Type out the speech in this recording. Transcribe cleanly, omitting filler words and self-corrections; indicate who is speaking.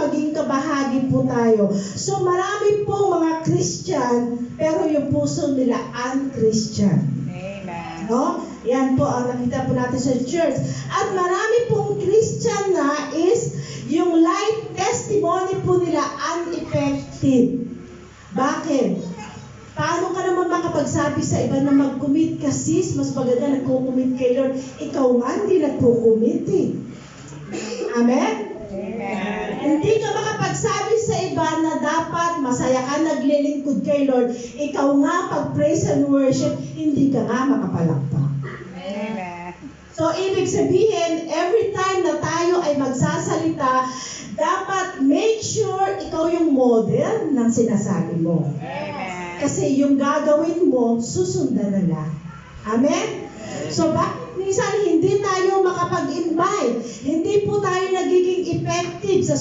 Speaker 1: maging kabahagi po tayo. So marami po mga Christian, pero yung puso nila un-Christian.
Speaker 2: Amen.
Speaker 1: No? Yan po ang nakita po natin sa church. At marami pong Christian na is yung life testimony po nila ineffective. Bakit? Paano ka naman makapagsabi sa iba na mag-commit ka, sis? Mas maganda nagko-commit kay Lord. Ikaw nga hindi nagko-commit eh. Amen?
Speaker 2: Amen.
Speaker 1: Hindi ka makapagsabi sa iba na dapat masaya ka naglilingkod kay Lord. Ikaw nga pag praise and worship, hindi ka nga makapalakpak.
Speaker 2: Amen.
Speaker 1: So, ibig sabihin, every time na tayo ay magsasalita, dapat make sure ikaw yung model ng sinasabi mo.
Speaker 2: Amen.
Speaker 1: Kasi yung gagawin mo, susundan nila. Amen? So, bakit minsan hindi tayo makapag-invite? Hindi po tayo nagiging effective sa